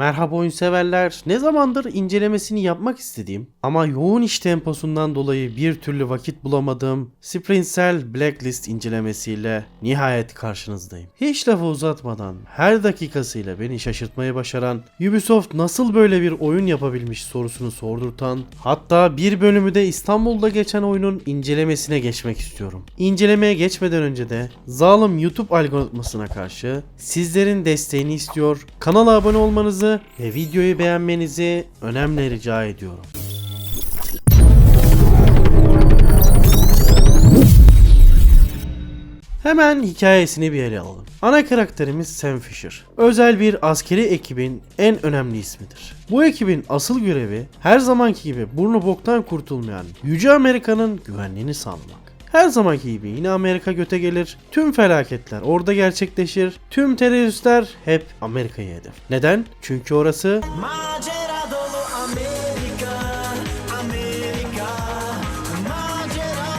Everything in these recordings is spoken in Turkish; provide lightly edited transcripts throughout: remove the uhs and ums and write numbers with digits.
Merhaba oyun severler. Ne zamandır incelemesini yapmak istediğim ama yoğun iş temposundan dolayı bir türlü vakit bulamadığım Splinter Cell Blacklist incelemesiyle nihayet karşınızdayım. Hiç lafı uzatmadan her dakikasıyla beni şaşırtmayı başaran, Ubisoft nasıl böyle bir oyun yapabilmiş sorusunu sordurtan, hatta bir bölümü de İstanbul'da geçen oyunun incelemesine geçmek istiyorum. İncelemeye geçmeden önce de zalim YouTube algoritmasına karşı sizlerin desteğini istiyor, kanala abone olmanızı ve videoyu beğenmenizi önemli rica ediyorum. Hemen hikayesini bir ele alalım. Ana karakterimiz Sam Fisher. Özel bir askeri ekibin en önemli ismidir. Bu ekibin asıl görevi her zamanki gibi burnu boktan kurtulmayan Yüce Amerika'nın güvenliğini sağlamak. Her zamanki gibi yine Amerika göte gelir, tüm felaketler orada gerçekleşir, tüm teröristler hep Amerika'ya hedef. Neden? Çünkü orası Macera dolu Amerika, Amerika, macera.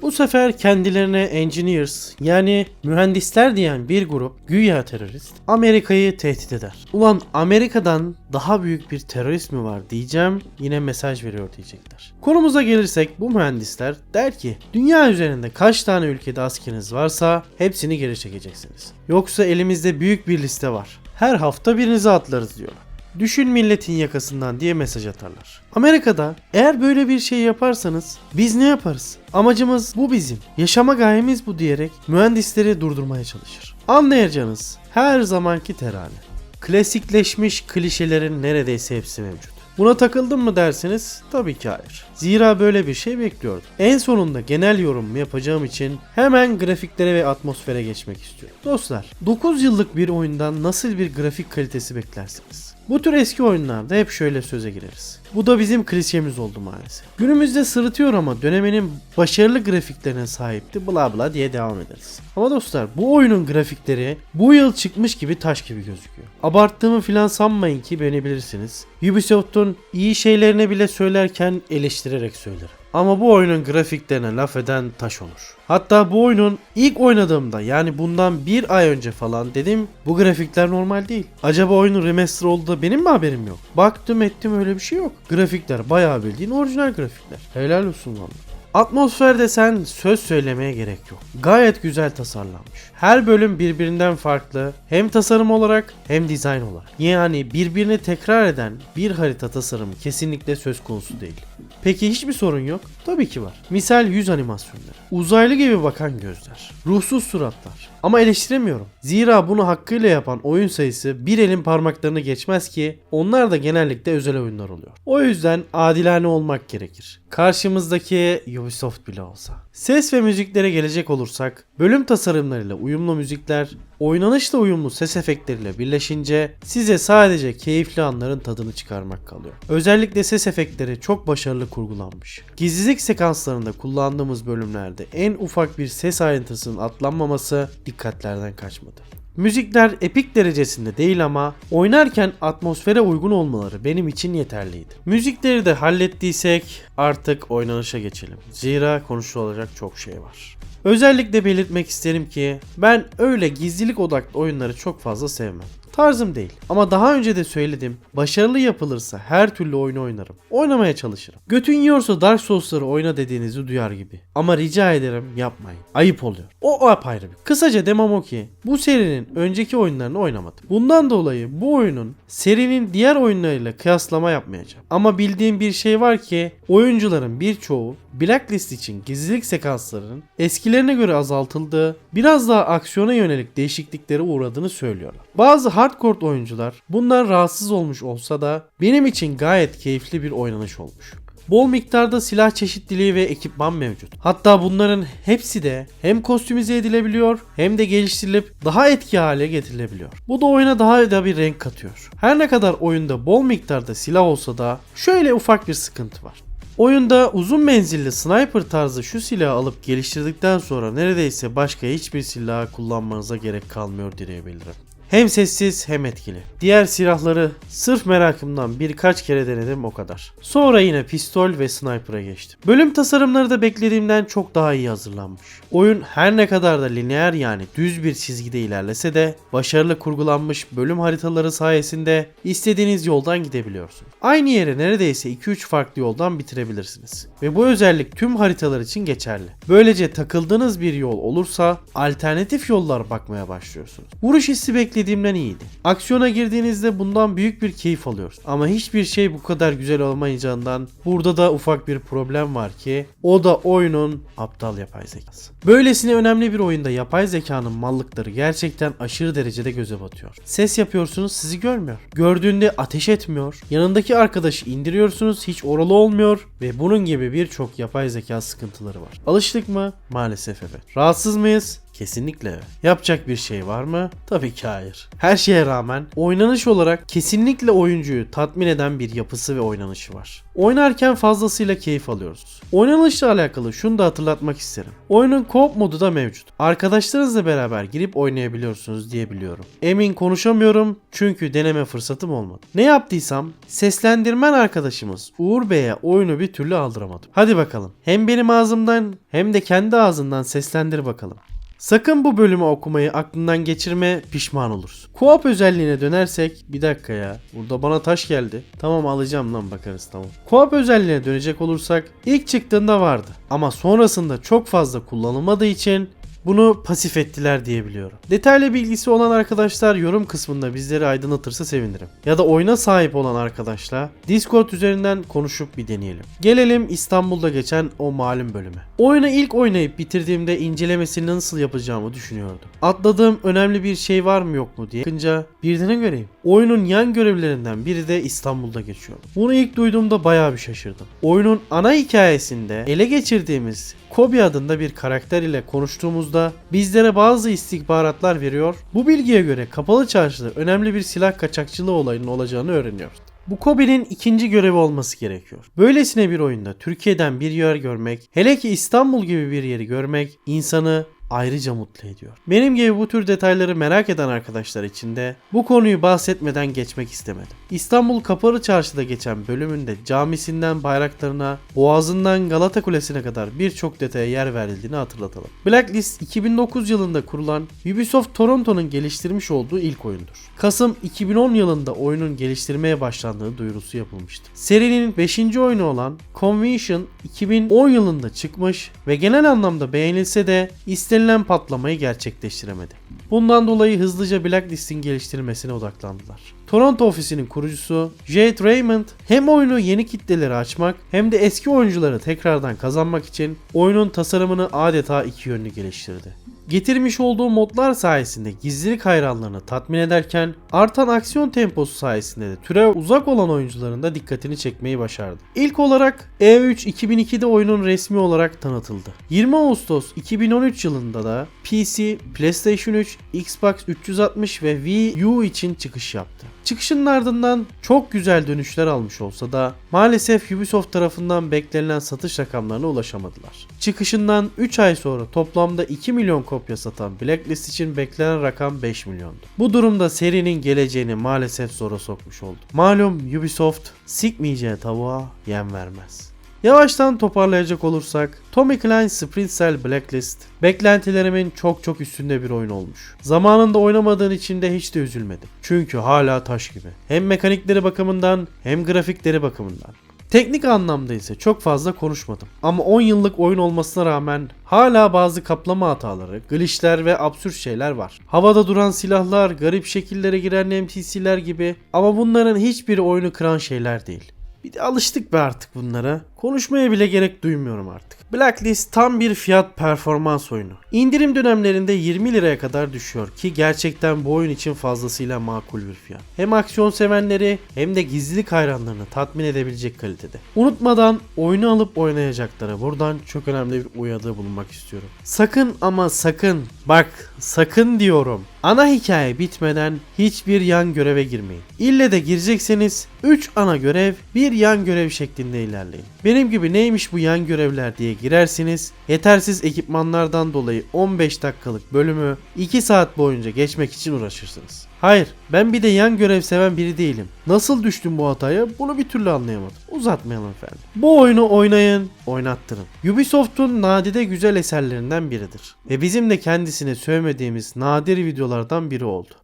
bu sefer kendilerine engineers yani mühendisler diyen bir grup güya terörist Amerika'yı tehdit eder. Ulan Amerika'dan daha büyük bir terörist mi var diyeceğim, yine mesaj veriyor diyecekler. Konumuza gelirsek bu mühendisler der ki dünya üzerinde kaç tane ülkede askeriniz varsa hepsini geri çekeceksiniz. Yoksa elimizde büyük bir liste var. Her hafta birinizi atlarız diyorlar. Düşün milletin yakasından diye mesaj atarlar. Amerika'da eğer böyle bir şey yaparsanız biz ne yaparız? Amacımız bu bizim. Yaşama gayemiz bu diyerek mühendisleri durdurmaya çalışır. Anlayacağınız her zamanki terane. Klasikleşmiş klişelerin neredeyse hepsi mevcut. Buna takıldın mı dersiniz? Tabii ki hayır. Zira böyle bir şey bekliyordum. En sonunda genel yorum yapacağım için hemen grafiklere ve atmosfere geçmek istiyorum. Dostlar, 9 yıllık bir oyundan nasıl bir grafik kalitesi beklersiniz? Bu tür eski oyunlarda hep şöyle söze gireriz. Bu da bizim klişemiz oldu maalesef. Günümüzde sırıtıyor ama döneminin başarılı grafiklerine sahipti bla bla diye devam ederiz. Ama dostlar bu oyunun grafikleri bu yıl çıkmış gibi taş gibi gözüküyor. Abarttığımı filan sanmayın ki beni bilirsiniz. Ubisoft'un iyi şeylerini bile söylerken eleştirerek söylerim. Ama bu oyunun grafiklerine laf eden taş olur. Hatta bu oyunun ilk oynadığımda yani bundan bir ay önce falan dedim bu grafikler normal değil. Acaba oyunun remaster oldu da benim mi haberim yok? Baktım ettim öyle bir şey yok. Grafikler bayağı bildiğin orijinal grafikler. Helal olsun vallahi. Atmosfer desen söz söylemeye gerek yok. Gayet güzel tasarlanmış. Her bölüm birbirinden farklı hem tasarım olarak hem dizayn olarak. Yani birbirini tekrar eden bir harita tasarımı kesinlikle söz konusu değil. Peki hiçbir sorun yok? Tabii ki var. Misal yüz animasyonları. Uzaylı gibi bakan gözler. Ruhsuz suratlar. Ama eleştiremiyorum. Zira bunu hakkıyla yapan oyun sayısı bir elin parmaklarını geçmez ki onlar da genellikle özel oyunlar oluyor. O yüzden adilane olmak gerekir. Karşımızdaki Ubisoft bile olsa. Ses ve müziklere gelecek olursak, bölüm tasarımlarıyla uyumlu müzikler, oynanışla uyumlu ses efektleriyle birleşince size sadece keyifli anların tadını çıkarmak kalıyor. Özellikle ses efektleri çok başarılı kurgulanmış. Gizlilik sekanslarında kullandığımız bölümlerde en ufak bir ses ayrıntısının atlanmaması dikkatlerden kaçmadı. Müzikler epik derecesinde değil ama oynarken atmosfere uygun olmaları benim için yeterliydi. Müzikleri de hallettiysek artık oynanışa geçelim. Zira konuşulacak çok şey var. Özellikle belirtmek isterim ki ben öyle gizlilik odaklı oyunları çok fazla sevmem. Tarzım değil. Ama daha önce de söyledim. Başarılı yapılırsa her türlü oyunu oynarım. Oynamaya çalışırım. Götün yiyorsa Dark Souls'ları oyna dediğinizi duyar gibi. Ama rica ederim yapmayın. Ayıp oluyor. O apayrı bir. Kısaca demem o ki bu serinin önceki oyunlarını oynamadım. Bundan dolayı bu oyunun serinin diğer oyunlarıyla kıyaslama yapmayacağım. Ama bildiğim bir şey var ki oyuncuların birçoğu Blacklist için gizlilik sekanslarının eskilerine göre azaltıldığı, biraz daha aksiyona yönelik değişikliklere uğradığını söylüyorlar. Bazı hardcore oyuncular bundan rahatsız olmuş olsa da benim için gayet keyifli bir oynanış olmuş. Bol miktarda silah çeşitliliği ve ekipman mevcut. Hatta bunların hepsi de hem kostümize edilebiliyor hem de geliştirilip daha etki hale getirilebiliyor. Bu da oyuna daha da bir renk katıyor. Her ne kadar oyunda bol miktarda silah olsa da şöyle ufak bir sıkıntı var. Oyunda uzun menzilli sniper tarzı şu silahı alıp geliştirdikten sonra neredeyse başka hiçbir silah kullanmanıza gerek kalmıyor diyebilirim. Hem sessiz hem etkili. Diğer silahları sırf merakımdan birkaç kere denedim, o kadar. Sonra yine pistol ve sniper'a geçtim. Bölüm tasarımları da beklediğimden çok daha iyi hazırlanmış. Oyun her ne kadar da lineer, yani düz bir çizgide ilerlese de başarılı kurgulanmış bölüm haritaları sayesinde istediğiniz yoldan gidebiliyorsunuz. Aynı yere neredeyse 2-3 farklı yoldan bitirebilirsiniz. Ve bu özellik tüm haritalar için geçerli. Böylece takıldığınız bir yol olursa alternatif yollar bakmaya başlıyorsunuz. Vuruş hissi beklediğimden iyiydi. Aksiyona girdiğinizde bundan büyük bir keyif alıyoruz. Ama hiçbir şey bu kadar güzel olmayacağından burada da ufak bir problem var ki o da oyunun aptal yapay zekası. Böylesine önemli bir oyunda yapay zekanın mallıkları gerçekten aşırı derecede göze batıyor. Ses yapıyorsunuz, sizi görmüyor. Gördüğünde ateş etmiyor. Yanındaki arkadaşı indiriyorsunuz, hiç oralı olmuyor ve bunun gibi birçok yapay zeka sıkıntıları var. Alıştık mı? Maalesef evet. Rahatsız mıyız? Kesinlikle evet. Yapacak bir şey var mı? Tabii ki hayır. Her şeye rağmen oynanış olarak kesinlikle oyuncuyu tatmin eden bir yapısı ve oynanışı var. Oynarken fazlasıyla keyif alıyoruz. Oynanışla alakalı şunu da hatırlatmak isterim. Oyunun co-op modu da mevcut. Arkadaşlarınızla beraber girip oynayabiliyorsunuz diye biliyorum. Emin konuşamıyorum çünkü deneme fırsatım olmadı. Ne yaptıysam seslendirmen arkadaşımız Uğur Bey'e oyunu bir türlü aldıramadım. Hadi bakalım. Hem benim ağzımdan hem de kendi ağzından seslendir bakalım. Sakın bu bölümü okumayı aklından geçirme, pişman olursun. Co-op özelliğine dönersek, bir dakika ya, burada bana taş geldi. Tamam, alacağım lan, bakarız, tamam. Co-op özelliğine dönecek olursak ilk çıktığında vardı ama sonrasında çok fazla kullanılmadığı için bunu pasif ettiler diyebiliyorum. Detaylı bilgisi olan arkadaşlar yorum kısmında bizleri aydınlatırsa sevinirim. Ya da oyuna sahip olan arkadaşla Discord üzerinden konuşup bir deneyelim. Gelelim İstanbul'da geçen o malum bölüme. Oyunu ilk oynayıp bitirdiğimde incelemesini nasıl yapacağımı düşünüyordum. Atladığım önemli bir şey var mı yok mu diye bakınca birden göreyim. Oyunun yan görevlerinden biri de İstanbul'da geçiyor. Bunu ilk duyduğumda bayağı bir şaşırdım. Oyunun ana hikayesinde ele geçirdiğimiz Kobe adında bir karakter ile konuştuğumuzda bizlere bazı istihbaratlar veriyor. Bu bilgiye göre kapalı çarşıda önemli bir silah kaçakçılığı olayının olacağını öğreniyoruz. Bu Kobe'nin ikinci görevi olması gerekiyor. Böylesine bir oyunda Türkiye'den bir yer görmek, hele ki İstanbul gibi bir yeri görmek insanı ayrıca mutlu ediyor. Benim gibi bu tür detayları merak eden arkadaşlar için de bu konuyu bahsetmeden geçmek istemedim. İstanbul Kapalı Çarşı'da geçen bölümünde camisinden bayraklarına, boğazından Galata Kulesi'ne kadar birçok detaya yer verildiğini hatırlatalım. Blacklist 2009 yılında kurulan Ubisoft Toronto'nun geliştirmiş olduğu ilk oyundur. Kasım 2010 yılında oyunun geliştirmeye başlandığı duyurusu yapılmıştı. Serinin 5. oyunu olan Convention 2010 yılında çıkmış ve genel anlamda beğenilse de istenilen patlamayı gerçekleştiremedi. Bundan dolayı hızlıca Blacklist'in geliştirilmesine odaklandılar. Toronto ofisinin kurucusu Jade Raymond hem oyunu yeni kitlelere açmak hem de eski oyuncuları tekrardan kazanmak için oyunun tasarımını adeta iki yönlü geliştirdi. Getirmiş olduğu modlar sayesinde gizlilik hayranlarını tatmin ederken artan aksiyon temposu sayesinde de türe uzak olan oyuncuların da dikkatini çekmeyi başardı. İlk olarak E3 2002'de oyunun resmi olarak tanıtıldı. 20 Ağustos 2013 yılında da PC, PlayStation 3, Xbox 360 ve Wii U için çıkış yaptı. Çıkışının ardından çok güzel dönüşler almış olsa da maalesef Ubisoft tarafından beklenilen satış rakamlarına ulaşamadılar. Çıkışından 3 ay sonra toplamda 2 milyon kopya satan Blacklist için beklenen rakam 5 milyondu. Bu durumda serinin geleceğini maalesef zora sokmuş oldu. Malum Ubisoft sikmeyeceği tavuğa yem vermez. Yavaştan toparlayacak olursak Tommy Klein Sprint Cell Blacklist beklentilerimin çok üstünde bir oyun olmuş. Zamanında oynamadığın için de hiç de üzülmedim. Çünkü hala taş gibi. Hem mekanikleri bakımından hem grafikleri bakımından. Teknik anlamda ise çok fazla konuşmadım. Ama 10 yıllık oyun olmasına rağmen hala bazı kaplama hataları, glitchler ve absürt şeyler var. Havada duran silahlar, garip şekillere giren NPC'ler gibi, ama bunların hiçbiri oyunu kıran şeyler değil. Bir de alıştık be artık bunlara. Konuşmaya bile gerek duymuyorum artık. Blacklist tam bir fiyat performans oyunu. İndirim dönemlerinde 20 liraya kadar düşüyor ki gerçekten bu oyun için fazlasıyla makul bir fiyat. Hem aksiyon sevenleri hem de gizlilik hayranlarını tatmin edebilecek kalitede. Unutmadan oyunu alıp oynayacaklara buradan çok önemli bir uyarıda bulunmak istiyorum. Sakın ama sakın, bak sakın diyorum, ana hikaye bitmeden hiçbir yan göreve girmeyin. İlle de girecekseniz 3 ana görev, bir yan görev şeklinde ilerleyin. Benim gibi neymiş bu yan görevler diye girersiniz, yetersiz ekipmanlardan dolayı 15 dakikalık bölümü 2 saat boyunca geçmek için uğraşırsınız. Hayır, ben bir de yan görev seven biri değilim. Nasıl düştüm bu hataya bunu bir türlü anlayamadım. Uzatmayalım efendim. Bu oyunu oynayın, oynattırın. Ubisoft'un nadide güzel eserlerinden biridir. Ve bizim de kendisine sövmediğimiz nadir videolardan biri oldu.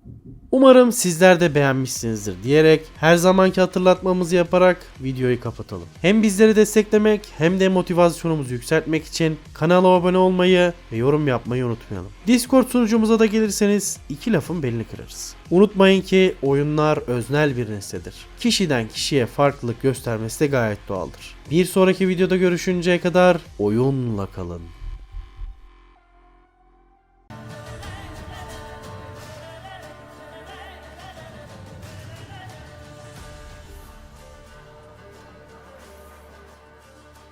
Umarım sizler de beğenmişsinizdir diyerek her zamanki hatırlatmamızı yaparak videoyu kapatalım. Hem bizleri desteklemek hem de motivasyonumuzu yükseltmek için kanala abone olmayı ve yorum yapmayı unutmayalım. Discord sunucumuza da gelirseniz iki lafın belini kırarız. Unutmayın ki oyunlar öznel bir nesnedir. Kişiden kişiye farklılık göstermesi de gayet doğaldır. Bir sonraki videoda görüşünceye kadar oyunla kalın.